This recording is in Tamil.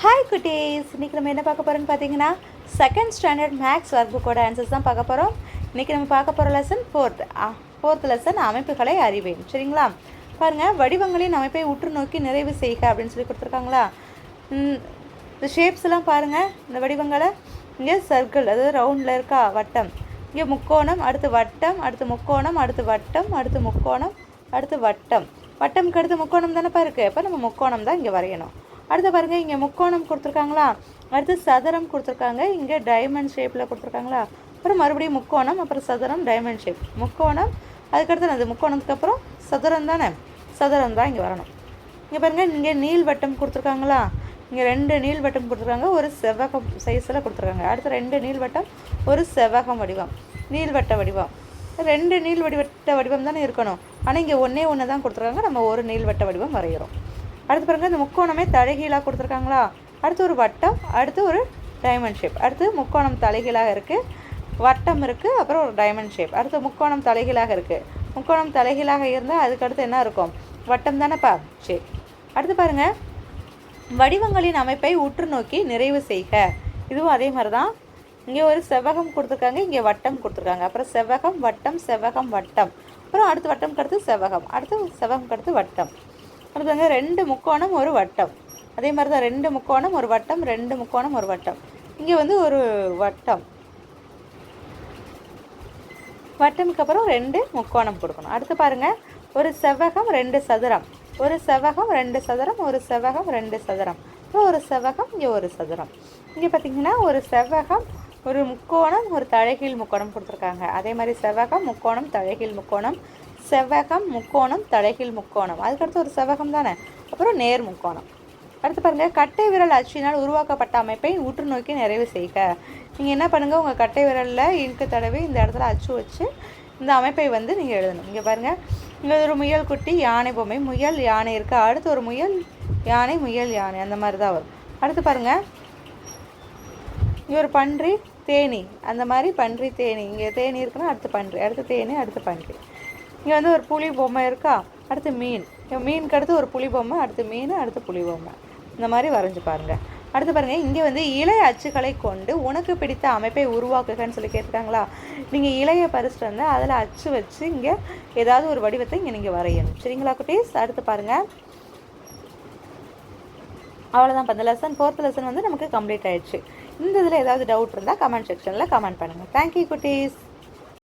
ஹாய் குட்டீஸ், இன்றைக்கி நம்ம என்ன பார்க்க போகிறோன்னு பார்த்தீங்கன்னா செகண்ட் ஸ்டாண்டர்ட் மேக்ஸ் ஒர்க் புக்கோட ஆன்சர்ஸ் தான் பார்க்க போகிறோம். இன்றைக்கி நம்ம பார்க்க போகிற லெசன் ஃபோர்த் லெசன் அமைப்புகளை அறிவேன். சரிங்களா? பாருங்கள், வடிவங்களின் அமைப்பை உற்று நோக்கி நிறைவு செய்க அப்படின்னு சொல்லி கொடுத்துருக்காங்களா. இந்த ஷேப்ஸ்லாம் பாருங்கள், இந்த வடிவங்களை. இங்கே சர்க்கிள், அதாவது ரவுண்டில் இருக்கா, வட்டம். இங்கே முக்கோணம், அடுத்து வட்டம், அடுத்து முக்கோணம், அடுத்து வட்டம், அடுத்து முக்கோணம், அடுத்து வட்டம். வட்டம்க்கு அடுத்து முக்கோணம் தானேப்பா இருக்குது. அப்போ நம்ம முக்கோணம் தான் இங்கே வரையணும். அடுத்து பாருங்கள், இங்கே முக்கோணம் கொடுத்துருக்காங்களா, அடுத்து சதுரம் கொடுத்துருக்காங்க, இங்கே டைமண்ட் ஷேப்பில் கொடுத்துருக்காங்களா. அப்புறம் மறுபடியும் முக்கோணம், அப்புறம் சதுரம், டைமண்ட் ஷேப், முக்கோணம். அதுக்கடுத்து அது முக்கோணத்துக்கு அப்புறம் சதுரம் தானே, சதுரம் தான் இங்கே வரணும். இங்கே பாருங்கள், இங்கே நீள்வட்டம் கொடுத்துருக்காங்களா, இங்கே 2 நீள்வட்டம் கொடுத்துருக்காங்க, ஒரு செவ்வகம் சைஸில் கொடுத்துருக்காங்க. அடுத்து 2 நீள்வட்டம், ஒரு செவ்வகம் வடிவம், நீள்வட்ட வடிவம். 2 நீள்வட்ட வடிவம் தானே இருக்கணும். ஆனால் இங்கே ஒன்று தான் கொடுத்துருக்காங்க, நம்ம ஒரு நீள்வட்ட வடிவம் வரைகிறோம். அடுத்து பாருங்கள், இந்த முக்கோணமே தலைகீழாக கொடுத்துருக்காங்களா. அடுத்து ஒரு வட்டம், அடுத்து ஒரு டைமண்ட் ஷேப். அடுத்து முக்கோணம் தலைகீழாக இருக்குது, வட்டம் இருக்குது, அப்புறம் ஒரு டைமண்ட் ஷேப். அடுத்து முக்கோணம் தலைகீழாக இருக்குது. முக்கோணம் தலைகீழாக இருந்தால் அதுக்கடுத்து என்ன இருக்கும், வட்டம் தானேப்பா. சரி, அடுத்து பாருங்கள், வடிவங்களின் அமைப்பை உற்று நோக்கி நிறைவு செய்க. இதுவும் அதே மாதிரி தான். இங்கே ஒரு செவ்வகம் கொடுத்துருக்காங்க, இங்கே வட்டம் கொடுத்துருக்காங்க. அப்புறம் செவ்வகம், வட்டம், செவ்வகம், வட்டம். அப்புறம் அடுத்து வட்டம் கடுத்து செவ்வகம், அடுத்து செவ்வகம் கடுத்து வட்டம். அடுத்தவங்க 2 முக்கோணம், ஒரு வட்டம். அதே மாதிரி தான் 2 முக்கோணம், ஒரு வட்டம், 2 முக்கோணம், ஒரு வட்டம். இங்கே வந்து ஒரு வட்டம், வட்டமுக்கு அப்புறம் 2 முக்கோணம் கொடுக்கணும். அடுத்து பாருங்கள், ஒரு செவ்வகம், 2 சதுரம், ஒரு செவ்வகம், 2 சதுரம், ஒரு செவ்வகம், 2 சதுரம், அப்புறம் ஒரு செவ்வகம், இங்கே ஒரு சதுரம். இங்கே பார்த்திங்கன்னா ஒரு செவ்வகம், ஒரு முக்கோணம், ஒரு தலைகீழ் முக்கோணம் கொடுத்துருக்காங்க. அதே மாதிரி செவ்வகம், முக்கோணம், தலைகீழ் முக்கோணம், செவ்வகம், முக்கோணம், தலைகீழ் முக்கோணம். அதுக்கடுத்து ஒரு செவ்வகம் தானே, அப்புறம் நேர் முக்கோணம். அடுத்து பாருங்கள், கட்டை விரல் அச்சினால் உருவாக்கப்பட்ட அமைப்பை உற்று நோக்கி நிறைவு செய்க. நீங்கள் என்ன பண்ணுங்கள், உங்கள் கட்டை விரலில் இங்கு தடவி இந்த இடத்துல அச்சு வச்சு இந்த அமைப்பை வந்து நீங்கள் எழுதணும். இங்கே பாருங்கள், இங்கே ஒரு முயல் குட்டி, யானை பொம்மை, முயல், யானை இருக்குது. அடுத்து ஒரு முயல், யானை, முயல், யானை, அந்த மாதிரி தான் வரும். அடுத்து பாருங்கள், இங்கே ஒரு பன்றி, தேனி, அந்த மாதிரி பன்றி, தேனி. இங்கே தேனி இருக்குன்னா அடுத்து பன்றி, அடுத்து தேனி, அடுத்து பன்றி. இங்கே வந்து ஒரு புலி பொம்மை இருக்கா, அடுத்து மீன். மீனுக்கு அடுத்து ஒரு புலி பொம்மை, அடுத்து மீன், அடுத்து புலி பொம்மை. இந்த மாதிரி வரைஞ்சி பாருங்கள். அடுத்து பாருங்கள், இங்கே வந்து இலை அச்சுகளை கொண்டு உனக்கு பிடித்த அமைப்பை உருவாக்குகன்னு சொல்லி கேட்டுருக்காங்களா. நீங்கள் இலையை பறிச்சுட்டு வந்து அதில் அச்சு வச்சு இங்கே ஏதாவது ஒரு வடிவத்தை இங்கே நீங்கள் வரையணும். சரிங்களா குட்டீஸ்? அடுத்து பாருங்கள், அவ்வளோதான். இப்போ இந்த லெசன், ஃபோர்த் லெசன் வந்து நமக்கு கம்ப்ளீட் ஆயிடுச்சு. இந்த இதில் ஏதாவது டவுட் இருந்தால் கமெண்ட் செக்ஷனில் கமெண்ட் பண்ணுங்கள். தேங்க்யூ குட்டீஸ்.